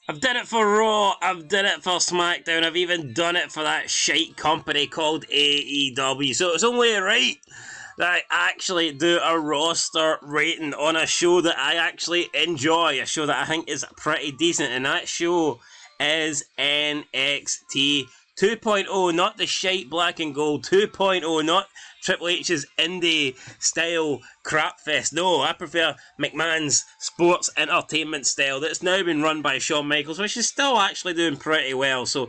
I've done it for Raw, I've done it for SmackDown, I've even done it for that shite company called AEW, so it's only right that I actually do a roster rating on a show that I actually enjoy, a show that I think is pretty decent, and that show is NXT 2.0, not the shite black and gold 2.0, not Triple H's indie style crapfest. No, I prefer McMahon's sports entertainment style that's now been run by Shawn Michaels, which is still actually doing pretty well. So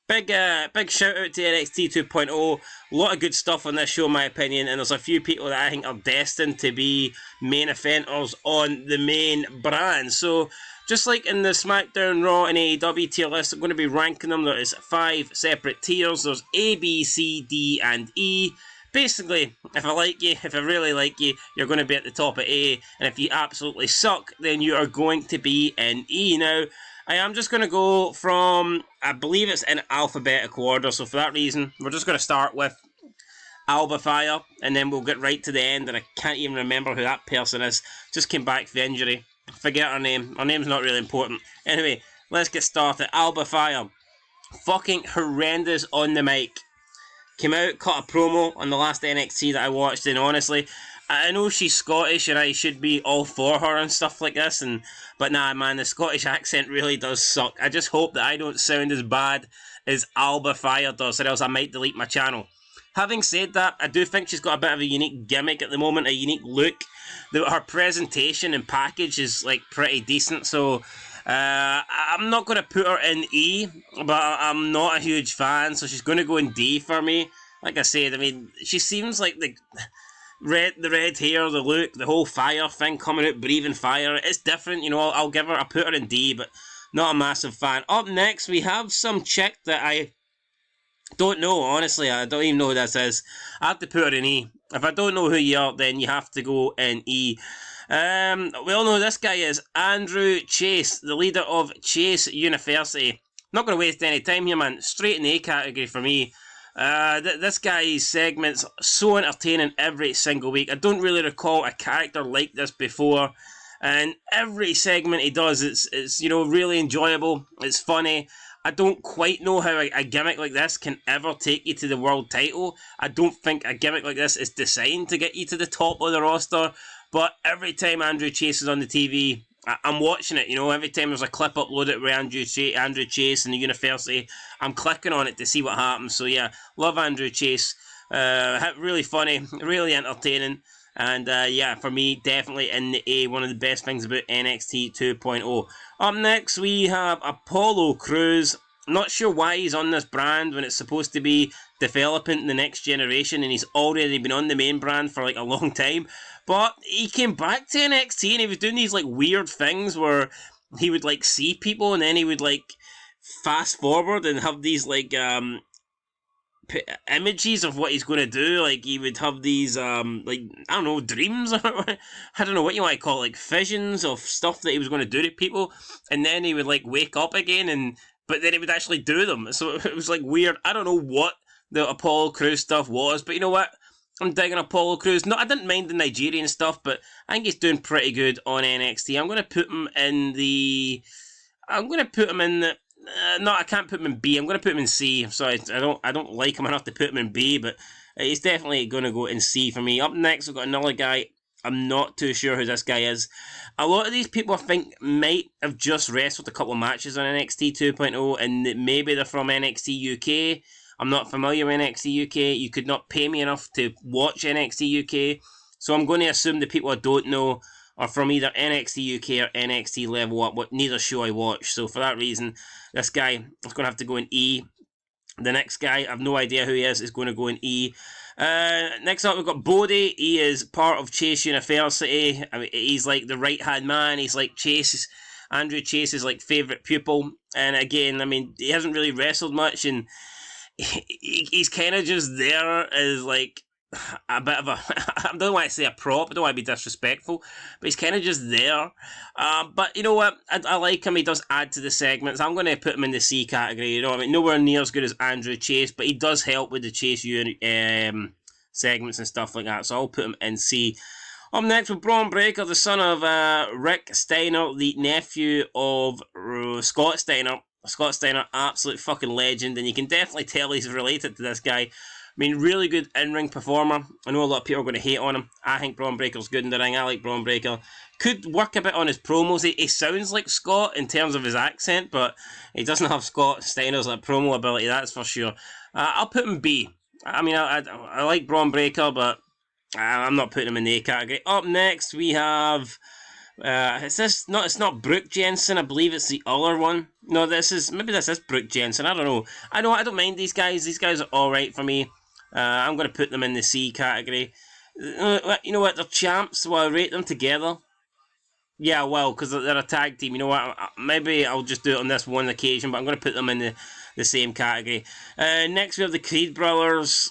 big shout out to NXT 2.0. A lot of good stuff on this show, in my opinion, and there's a few people that I think are destined to be main eventers on the main brand. So just like in the SmackDown, Raw, and AEW tier list, I'm going to be ranking them. There is 5 separate tiers. There's A, B, C, D, and E. Basically, if I like you, if I really like you, you're going to be at the top of A, and if you absolutely suck, then you are going to be in E. Now, I am just going to go from, I believe it's in alphabetical order, so for that reason, we're just going to start with Alba Fire, and then we'll get right to the end, and I can't even remember who that person is. Just came back from injury. Forget her name. Her name's not really important. Anyway, let's get started. Alba Fire. Fucking horrendous on the mic. Came out, cut a promo on the last NXT that I watched, and honestly, I know she's Scottish and I should be all for her and stuff like this, but nah man, the Scottish accent really does suck. I just hope that I don't sound as bad as Alba Fire does, or else I might delete my channel. Having said that, I do think she's got a bit of a unique gimmick at the moment, a unique look. Her presentation and package is like pretty decent, so I'm not going to put her in E, but I'm not a huge fan, so she's going to go in D for me. Like I said, I mean, she seems like the red hair, the look, the whole fire thing coming out, breathing fire. It's different, you know. I'll put her in D, but not a massive fan. Up next, we have some chick that I don't know, honestly. I don't even know who this is. I have to put her in E. If I don't know who you are, then you have to go in E. We all know who this guy is. Andrew Chase, the leader of Chase University. Not going to waste any time here, man. Straight in the A category for me. This guy's segments so entertaining every single week. I don't really recall a character like this before. And every segment he does, it's you know, really enjoyable. It's funny. I don't quite know how a gimmick like this can ever take you to the world title. I don't think a gimmick like this is designed to get you to the top of the roster. But every time Andrew Chase is on the TV, I'm watching it, you know. Every time there's a clip uploaded with Andrew Chase in the University, I'm clicking on it to see what happens. So yeah, love Andrew Chase. Really funny, really entertaining. And yeah, for me, definitely in the A, one of the best things about NXT 2.0. Up next, we have Apollo Crews. Not sure why he's on this brand when it's supposed to be developing the next generation, and he's already been on the main brand for like a long time. But he came back to NXT and he was doing these like weird things where he would like see people and then he would like fast forward and have these like images of what he's going to do. Like he would have these like, I don't know, dreams or I don't know what you want to call it, like visions of stuff that he was going to do to people, and then he would like wake up again but then he would actually do them. So it was like weird. I don't know what the Apollo Crews stuff was, but you know what? I'm digging Apollo Crews. No, I didn't mind the Nigerian stuff, but I think he's doing pretty good on NXT. I'm going to put him in the... no, I can't put him in B. I'm going to put him in C. I'm sorry, I don't like him enough to put him in B, but he's definitely going to go in C for me. Up next, we've got another guy. I'm not too sure who this guy is. A lot of these people I think might have just wrestled a couple of matches on NXT 2.0, and maybe they're from NXT UK. I'm not familiar with NXT UK. You could not pay me enough to watch NXT UK. So I'm going to assume the people I don't know are from either NXT UK or NXT Level Up, but neither show I watch. So for that reason, this guy is going to have to go in E. The next guy, I've no idea who he is going to go in E. Next up, we've got Bodie. He is part of Chase University. I mean, he's like the right-hand man. He's like Andrew Chase's like favourite pupil. And again, I mean, he hasn't really wrestled much, and he's kind of just there as like a bit of a, I don't want to say a prop, I don't want to be disrespectful, but he's kind of just there. But you know what, I like him. He does add to the segments. I'm going to put him in the C category, you know what I mean? Nowhere near as good as Andrew Chase, but he does help with the Chase segments and stuff like that, so I'll put him in C. Up next with Braun Breaker, the son of Rick Steiner, the nephew of Scott Steiner. Scott Steiner, absolute fucking legend, and you can definitely tell he's related to this guy. I mean, really good in-ring performer. I know a lot of people are going to hate on him. I think Braun Breaker's good in the ring. I like Braun Breaker. Could work a bit on his promos. He sounds like Scott in terms of his accent, but he doesn't have Scott Steiner's promo ability, that's for sure. I'll put him B. I mean, I like Braun Breaker, but I'm not putting him in the A category. Up next, we have... it's not Brooke Jensen, I believe it's the other one. No, this is Brooke Jensen, I don't know. I don't mind these guys are alright for me. I'm going to put them in the C category. You know what, they're champs, so I'll rate them together. Yeah, well, because they're a tag team, you know what, maybe I'll just do it on this one occasion, but I'm going to put them in the same category. Next we have the Creed Brothers.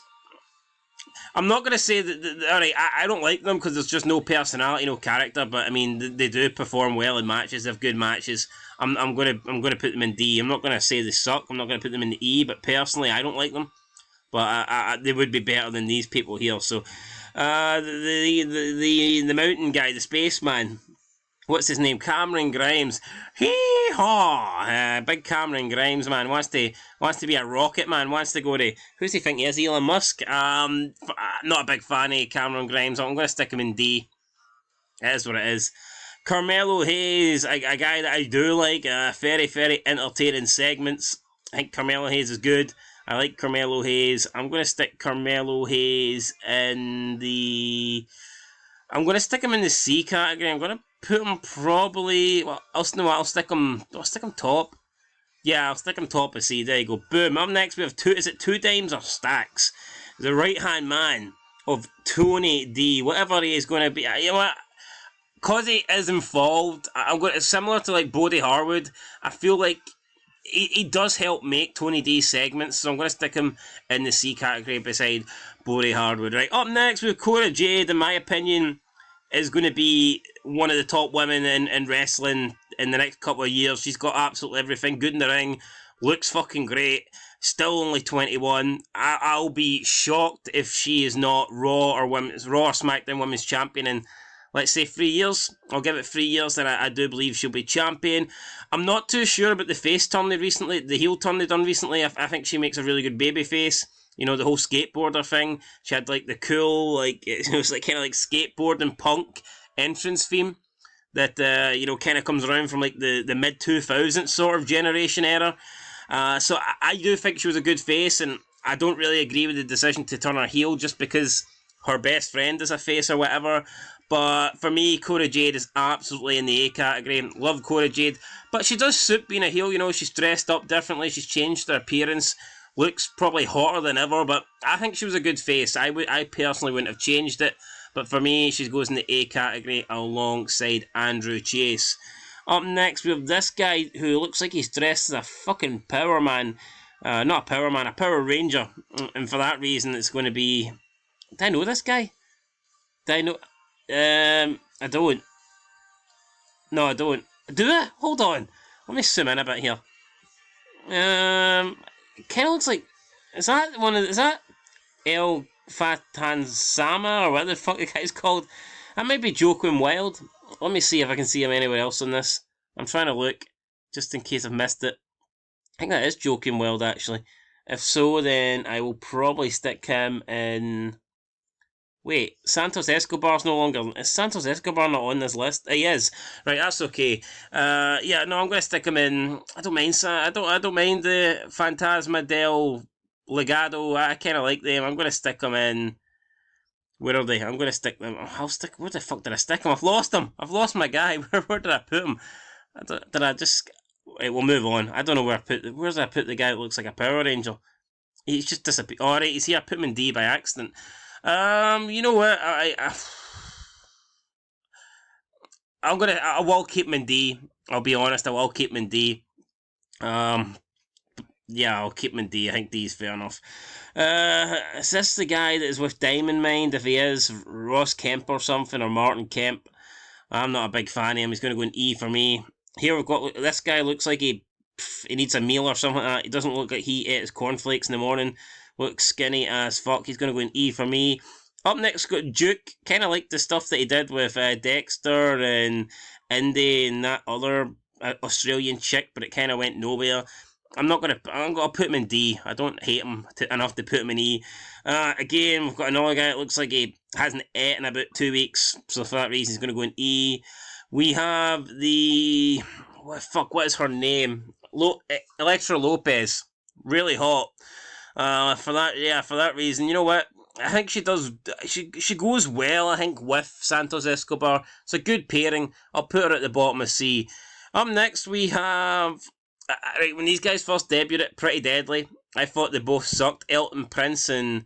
I'm not going to say that alright, I don't like them because there's just no personality, no character, but I mean, they do perform well in matches, they have good matches. I'm going to put them in D. I'm not going to say they suck, I'm not going to put them in the E, but personally I don't like them. But they would be better than these people here. So, the mountain guy, the spaceman, what's his name? Cameron Grimes. Hee-haw! Big Cameron Grimes, man, wants to be a rocket man, wants to go to, who's he think he is, Elon Musk? Not a big fan of Cameron Grimes, I'm going to stick him in D. It is what it is. Carmelo Hayes, a guy that I do like, very, very entertaining segments. I think Carmelo Hayes is good. I like Carmelo Hayes. I'm going to stick Carmelo Hayes in the... I'm going to stick him in the C category. I'm going to put him probably... Well, I'll stick him top. Yeah, I'll stick him top of C. There you go. Boom. Up next we have Two Dimes or Stacks? The right-hand man of Tony D. Whatever he is going to be. You know what? Because he is involved, it's similar to like Bodie Harwood. I feel like he does help make Tony D segments, so I'm going to stick him in the C category beside Bodie Harwood. Right, up next with Cora Jade, in my opinion, is going to be one of the top women in wrestling in the next couple of years. She's got absolutely everything, good in the ring, looks fucking great, still only 21. I'll be shocked if she is not Raw or SmackDown Women's Champion in, let's say, 3 years. I'll give it 3 years, and I do believe she'll be champion. I'm not too sure about the face turn the heel turn they done recently. I think she makes a really good baby face. You know, the whole skateboarder thing. She had like the cool, like, it was like kind of like skateboarding punk entrance theme that, you know, kind of comes around from like the mid-2000s sort of generation era. So I do think she was a good face, and I don't really agree with the decision to turn her heel just because her best friend is a face or whatever. But for me, Cora Jade is absolutely in the A category. Love Cora Jade. But she does suit being a heel, you know, she's dressed up differently, she's changed her appearance, looks probably hotter than ever, but I think she was a good face. I personally wouldn't have changed it, but for me, she goes in the A category alongside Andrew Chase. Up next, we have this guy who looks like he's dressed as a fucking Power Man. Not a Power Man, a Power Ranger. And for that reason, it's going to be... Do I know this guy? Do I know... I don't. No, I don't. Do I? Hold on. Let me zoom in a bit here. Kind of looks like... Is that El Fatanzama, or what the fuck the guy's called? That might be Joaquin Wild. Let me see if I can see him anywhere else on this. I'm trying to look, just in case I've missed it. I think that is Joaquin Wild, actually. If so, then I will probably stick him in... Wait, Santos Escobar's no longer... Is Santos Escobar not on this list? He is. Right, that's okay. Yeah, no, I'm going to stick him in... I don't mind the Fantasma del Legado. I kind of like them. I'm going to stick them in... Where are they? I'm going to stick them... Where the fuck did I stick them? I've lost him. I've lost my guy. Where did I put him? Did I just... Right, we'll move on. I don't know where I put... Where did I put the guy that looks like a Power Ranger? He's just disappeared. Alright, he's here. I put him in D by accident. You know what? I will keep him in D. I'll be honest, I will keep him in D. Yeah, I'll keep him in D. I think D is fair enough. Is this the guy that is with Diamond Mind? If he is, Ross Kemp or something, or Martin Kemp. I'm not a big fan of him. He's going to go in E for me. Here we've got, this guy looks like he needs a meal or something like that. He doesn't look like he ate his cornflakes in the morning. Looks skinny as fuck. He's going to go in E for me. Up next, got Duke. Kind of like the stuff that he did with Dexter and Indy and that other Australian chick, but it kind of went nowhere. I'm gonna put him in D. I don't hate him enough to put him in E. Again, we've got another guy that looks like he hasn't ate in about 2 weeks, so for that reason, he's gonna go in E. We have the what is her name? Electra Lopez, really hot. For that reason, you know what? I think she does. She goes well. I think with Santos Escobar, it's a good pairing. I'll put her at the bottom of C. Up next, we have right when these guys first debuted, Pretty Deadly. I thought they both sucked. Elton Prince and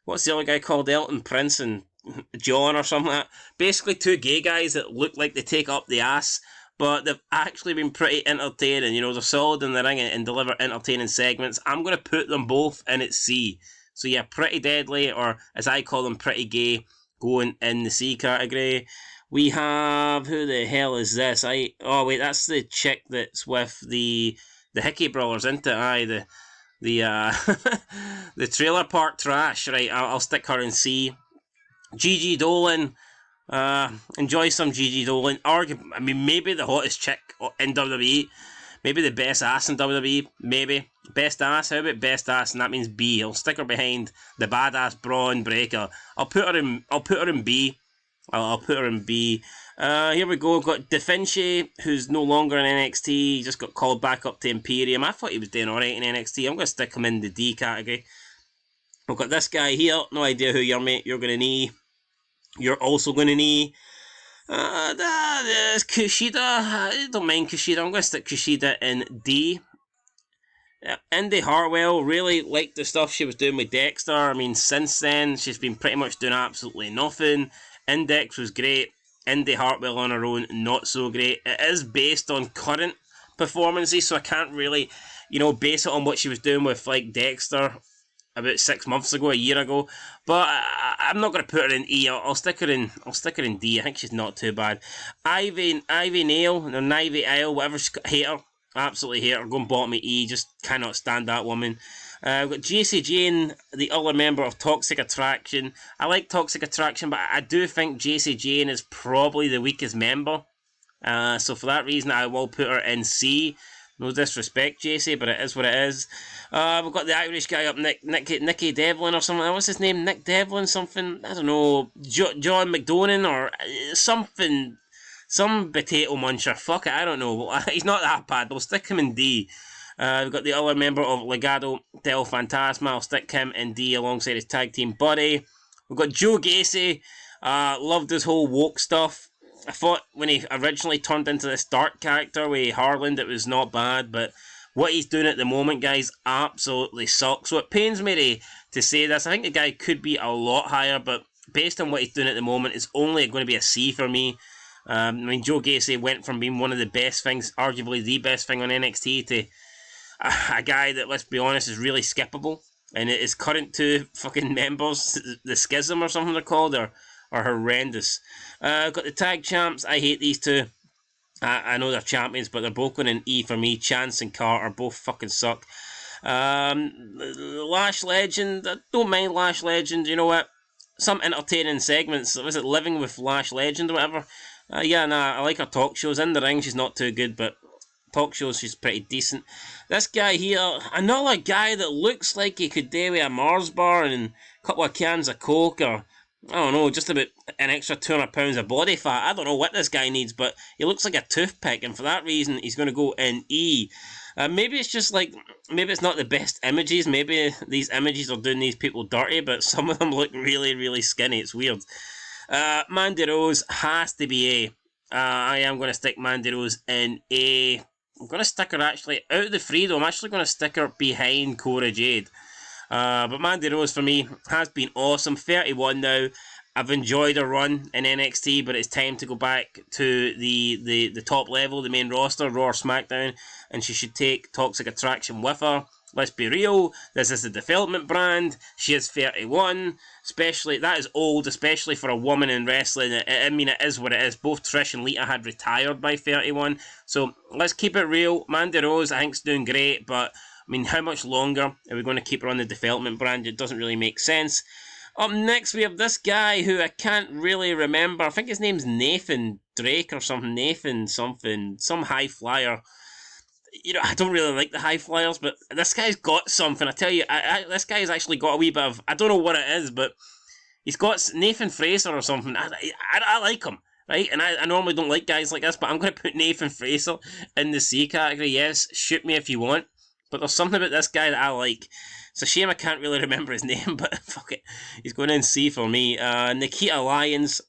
what's the other guy called? Elton Prince and John or something like that. Basically, two gay guys that look like they take up the ass, but they've actually been pretty entertaining. You know, they're solid in the ring and deliver entertaining segments. I'm going to put them both in at C. So yeah, Pretty Deadly, or as I call them, Pretty Gay, going in the C category. We have, who the hell is this? Oh wait, that's the chick that's with the Hickey brothers, isn't it? Aye, the the Trailer Park Trash. Right, I'll stick her in C. Gigi Dolan. Enjoy some Gigi Dolan. I mean, maybe the hottest chick in WWE. Maybe the best ass in WWE. Maybe. Best ass? How about best ass? And that means B. I'll stick her behind the badass Braun Breaker. I'll put her in B. I'll put her in B. Here we go. We've got Da Vinci, who's no longer in NXT. He just got called back up to Imperium. I thought he was doing alright in NXT. I'm going to stick him in the D category. We've got this guy here. No idea who you're going to need. You're also going to need Kushida. I don't mind Kushida. I'm going to stick Kushida in D. Indy Hartwell, really liked the stuff she was doing with Dexter. I mean, since then, she's been pretty much doing absolutely nothing. Index was great. Indy Hartwell on her own, not so great. It is based on current performances, so I can't really, base it on what she was doing with, like, Dexter about 6 months ago, a year ago. But I'm not going to put her in E. I'll stick her in D. I think she's not too bad. Ivy Nail, or Nivey Isle, whatever, hate her. Absolutely hate her. Going bottom of E. Just cannot stand that woman. We've got JC Jane, the other member of Toxic Attraction. I like Toxic Attraction, but I do think JC Jane is probably the weakest member. So for that reason, I will put her in C. No disrespect, JC, but it is what it is. We've got the Irish guy up, Nicky Devlin or something. What's his name? Nick Devlin something? I don't know. John McDonan or something. Some potato muncher. Fuck it, I don't know. He's not that bad. We'll stick him in D. We've got the other member of Legado del Fantasma. I'll stick him in D alongside his tag team buddy. We've got Joe Gacy. Loved his whole woke stuff. I thought when he originally turned into this dark character with Harland, it was not bad, but what he's doing at the moment, guys, absolutely sucks. So it pains me to say this. I think the guy could be a lot higher, but based on what he's doing at the moment, it's only going to be a C for me. I mean, Joe Gacy went from being one of the best things, arguably the best thing on NXT, to a guy that, let's be honest, is really skippable. And his current two fucking members, the Schism or something they're called, are horrendous. Got the tag champs. I hate these two. I know they're champions, but they're both going in E for me. Chance and Carter both fucking suck. Lash Legend. I don't mind Lash Legend. You know what? Some entertaining segments. Was it Living with Lash Legend or whatever? I like her talk shows. In the ring, she's not too good, but talk shows, she's pretty decent. This guy here, another guy that looks like he could do with a Mars bar and a couple of cans of Coke, or I don't know, just about an extra 200 pounds of body fat. I don't know what this guy needs, but he looks like a toothpick, and for that reason, he's going to go in E. Maybe it's just like, maybe it's not the best images. Maybe these images are doing these people dirty, but some of them look really, really skinny. It's weird. Mandy Rose has to be A. I am going to stick Mandy Rose in A. I'm going to stick her actually out of the three, though. I'm actually going to stick her behind Cora Jade. But Mandy Rose for me has been awesome. 31 now. I've enjoyed her run in NXT, but it's time to go back to the top level, the main roster, Raw or SmackDown, and she should take Toxic Attraction with her. Let's be real, this is a development brand. She is 31, especially, that is old, especially for a woman in wrestling. I mean, it is what it is. Both Trish and Lita had retired by 31, so let's keep it real. Mandy Rose, I think, is doing great, but I mean, how much longer are we going to keep her on the development brand? It doesn't really make sense. Up next, we have this guy who I can't really remember. I think his name's Nathan Drake or something. Nathan something. Some high flyer. I don't really like the high flyers, but this guy's got something. I tell you, this guy's actually got a wee bit of... I don't know what it is, but he's got Nathan Fraser or something. I like him, right? And I normally don't like guys like this, but I'm going to put Nathan Fraser in the C category. Yes, shoot me if you want. But there's something about this guy that I like. It's a shame I can't really remember his name, but fuck it. He's going in C for me. Nikita Lyons.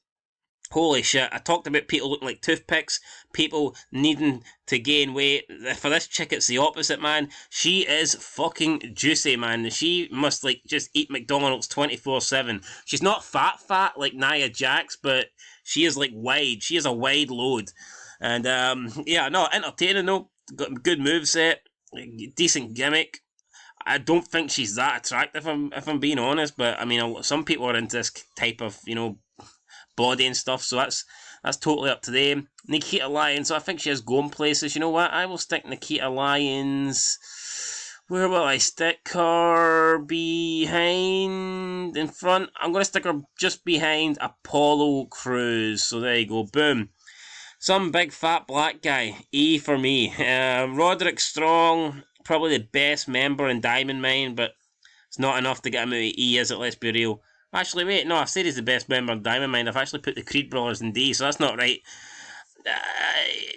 Holy shit, I talked about people looking like toothpicks, people needing to gain weight. For this chick, it's the opposite, man. She is fucking juicy, man. She must, just eat McDonald's 24/7. She's not fat like Nia Jax, but she is, wide. She is a wide load. And, entertaining, though. Got a good moveset, decent gimmick. I don't think she's that attractive, if I'm being honest, but, some people are into this type of, body and stuff, so that's totally up to them. Nikita Lyons, so I think she has going places. You know what? I will stick Nikita Lyons. Where will I stick her? Behind, in front. I'm going to stick her just behind Apollo Crews. So there you go. Boom. Some big fat black guy. E for me. Roderick Strong, probably the best member in Diamond Mine, but it's not enough to get him out of E, is it? Let's be real. Actually, wait, no, I said he's the best member of Diamond Mine. I've actually put the Creed Brothers in D, so that's not right.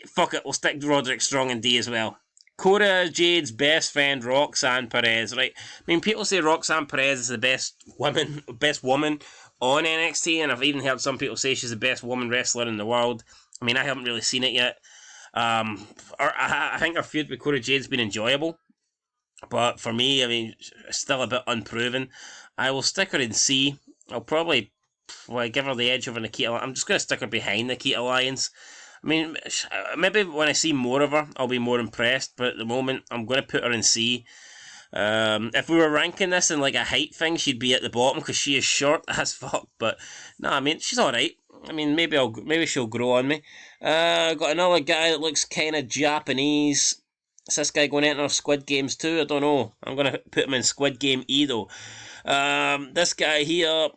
Fuck it, we'll stick Roderick Strong in D as well. Cora Jade's best friend, Roxanne Perez, right? People say Roxanne Perez is the best woman on NXT, and I've even heard some people say she's the best woman wrestler in the world. I haven't really seen it yet. I think her feud with Cora Jade's been enjoyable. But for me, still a bit unproven. I will stick her in C. I'll probably give her the edge over Nikita. I'm just going to stick her behind Nikita Lyons. Maybe when I see more of her, I'll be more impressed. But at the moment, I'm going to put her in C. If we were ranking this in a height thing, she'd be at the bottom because she is short as fuck. But no, she's all right. Maybe she'll grow on me. Got another guy that looks kind of Japanese. Is this guy going into Squid Games too? I don't know. I'm going to put him in Squid Game E though. This guy here,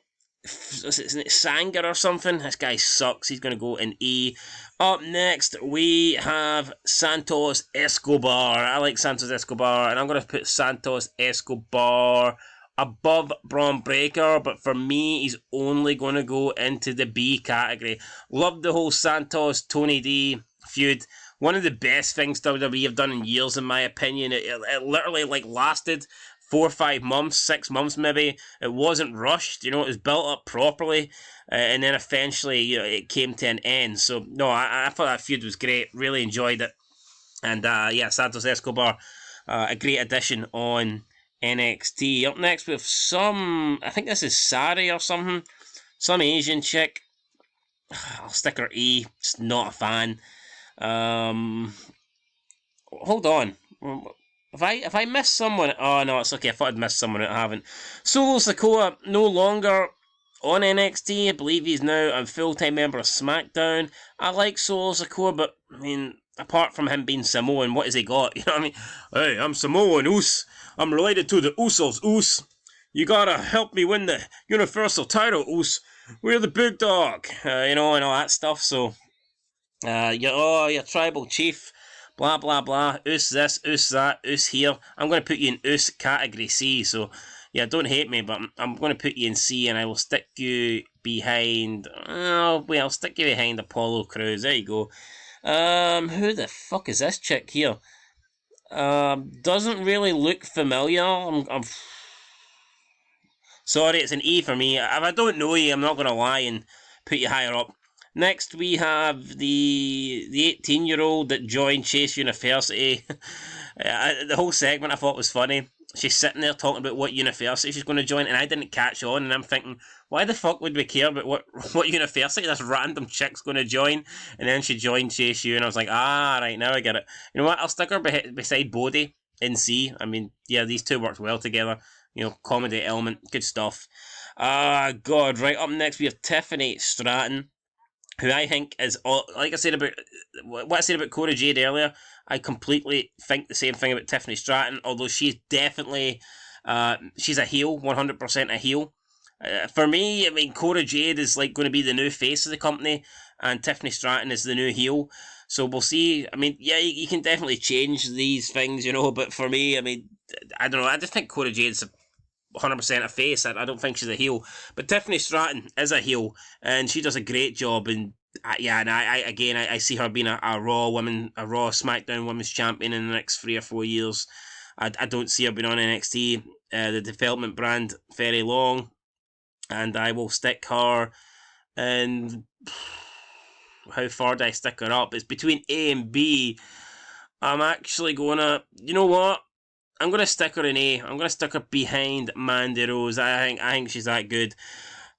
isn't it Sanger or something? This guy sucks. He's going to go in E. Up next, we have Santos Escobar. I like Santos Escobar, and I'm going to put Santos Escobar above Braun Breaker, but for me, he's only going to go into the B category. Love the whole Santos Tony D feud. One of the best things WWE have done in years, in my opinion. It literally lasted 4 or 5 months, 6 months maybe. It wasn't rushed, it was built up properly, and then eventually, it came to an end. So no, I thought that feud was great. Really enjoyed it, and Santos Escobar, a great addition on NXT. Up next we have I think this is Sari or something, some Asian chick. I'll stick her E. Just not a fan. Hold on. If I missed someone... Oh, no, it's okay. I thought I'd missed someone. I haven't. Solo Sikoa, no longer on NXT. I believe he's now a full-time member of SmackDown. I like Solo Sikoa, but, apart from him being Samoan, what has he got? You know what I mean? Hey, I'm Samoan, Oos. I'm related to the Usos, Oos. You gotta help me win the Universal title, Oos. We're the big dog. And all that stuff, so... your tribal chief, blah blah blah, Oos this, Oos that, Oos here. I'm going to put you in Oos category C, so yeah, don't hate me, but I'm going to put you in C, and I will stick you behind, I'll stick you behind Apollo Crews. There you go. Who the fuck is this chick here? Doesn't really look familiar. I'm sorry, it's an E for me. If I don't know you, I'm not going to lie and put you higher up. Next, we have the 18-year-old that joined Chase University. The whole segment I thought was funny. She's sitting there talking about what university she's going to join, and I didn't catch on, and I'm thinking, why the fuck would we care about what university this random chick's going to join? And then she joined Chase U, and I was like, right, now I get it. You know what, I'll stick her beside Bodhi in C. These two worked well together. Comedy element, good stuff. God, right, up next we have Tiffany Stratton, who I think is, like I said about what I said about Cora Jade earlier, I completely think the same thing about Tiffany Stratton, although she's definitely, she's a heel, 100% a heel. For me, I mean, Cora Jade is like going to be the new face of the company, and Tiffany Stratton is the new heel. So we'll see. I mean, yeah, you can definitely change these things, you know. But for me, I mean, I don't know. I just think Cora Jade's 100% a face. I don't think she's a heel. But Tiffany Stratton is a heel, and she does a great job. And yeah, and I see her being a Raw SmackDown Women's Champion in the next 3 or 4 years. I don't see her being on NXT, the development brand, very long. And I will stick her in. How far do I stick her up? It's between A and B. I'm actually gonna. You know what? I'm gonna stick her in A. I'm gonna stick her behind Mandy Rose. I think she's that good.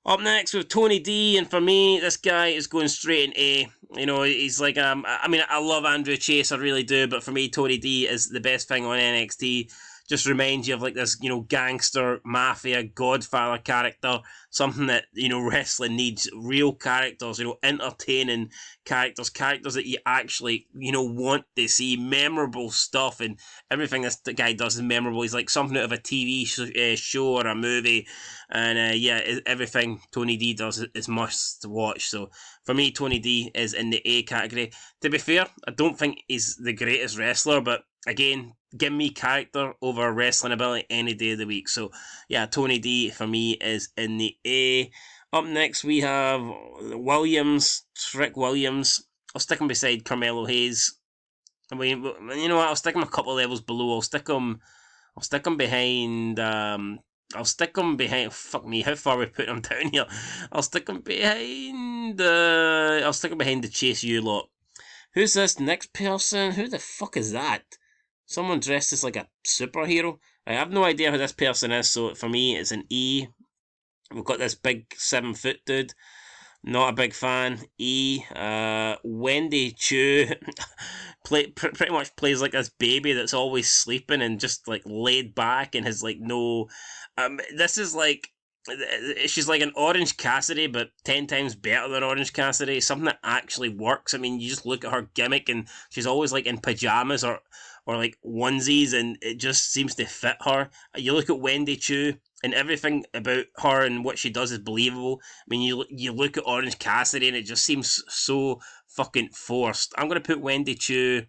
Up next with Tony D, and for me, this guy is going straight in A. You know, he's like I mean, I love Andrew Chase, I really do, but for me, Tony D is the best thing on NXT. Just reminds you of like this, you know, gangster, mafia, Godfather character. Something that, you know, wrestling needs. Real characters, you know, entertaining characters that you actually, you know, want to see. Memorable stuff, and everything this guy does is memorable. He's like something out of a TV show or a movie. And yeah, everything Tony D does is must watch. So for me, Tony D is in the A category. To be fair, I don't think he's the greatest wrestler, but again, give me character over wrestling ability any day of the week. So yeah, Tony D for me is in the A. Up next we have Trick Williams. I'll stick him beside Carmelo Hayes. I mean, you know what? I'll stick him a couple of levels below. I'll stick him behind. Fuck me, how far we put him down here? I'll stick him behind the Chase U lot. Who's this next person? Who the fuck is that? Someone dressed as like a superhero. I have no idea who this person is, so for me it's an E. We've got this big 7-foot dude. Not a big fan. E. Wendy Chu pretty much plays like this baby that's always sleeping and just like laid back and has like no. This is like. She's like an Orange Cassidy, but 10 times better than Orange Cassidy. Something that actually works. I mean, you just look at her gimmick and she's always like in pajamas or like onesies, and it just seems to fit her. You look at Wendy Chu, and everything about her and what she does is believable. I mean, you look at Orange Cassidy, and it just seems so fucking forced. I'm going to put Wendy Chu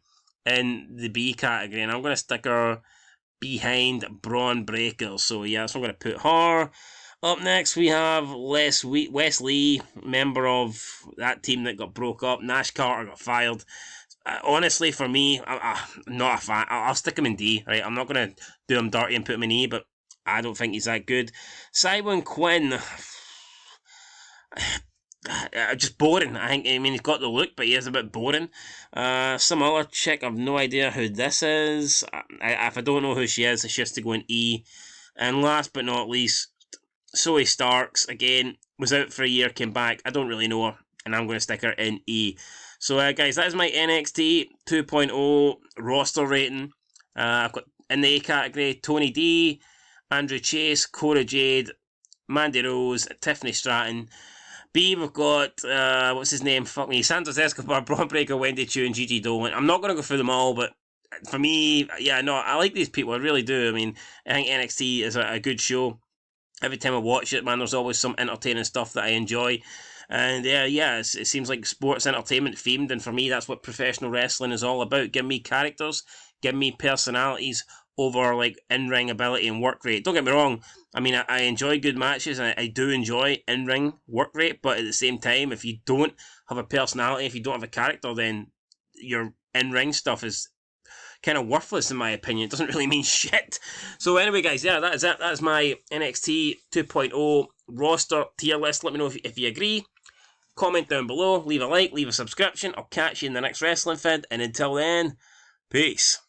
in the B category, and I'm going to stick her behind Braun Breaker. So yeah, that's what I'm going to put her. Up next, we have Wes Lee, member of that team that got broke up. Nash Carter got fired. Honestly, for me, I'm not a fan. I'll stick him in D, right? I'm not going to do him dirty and put him in E, but I don't think he's that good. Simon Quinn, just boring. I mean, he's got the look, but he is a bit boring. Some other chick, I've no idea who this is. If I don't know who she is, she has to go in E. And last but not least, Zoe Starks, again, was out for a year, came back. I don't really know her, and I'm going to stick her in E. So, guys, that is my NXT 2.0 roster rating. I've got in the A category Tony D, Andrew Chase, Cora Jade, Mandy Rose, Tiffany Stratton. B, we've got, what's his name? Fuck me. Santos Escobar, Braun Breaker, Wendy Chu, and Gigi Dolan. I'm not going to go through them all, but for me, yeah, no, I like these people. I really do. I mean, I think NXT is a good show. Every time I watch it, man, there's always some entertaining stuff that I enjoy. And yeah, it seems like sports entertainment themed, and for me, that's what professional wrestling is all about. Give me characters, give me personalities over like in-ring ability and work rate. Don't get me wrong, I mean, I enjoy good matches, and I do enjoy in-ring work rate, but at the same time, if you don't have a personality, if you don't have a character, then your in-ring stuff is kind of worthless in my opinion. It doesn't really mean shit. So anyway, guys, yeah, that is it. That's my NXT 2.0 roster tier list. Let me know if you agree. Comment down below, leave a like, leave a subscription. I'll catch you in the next wrestling vid, and until then, peace.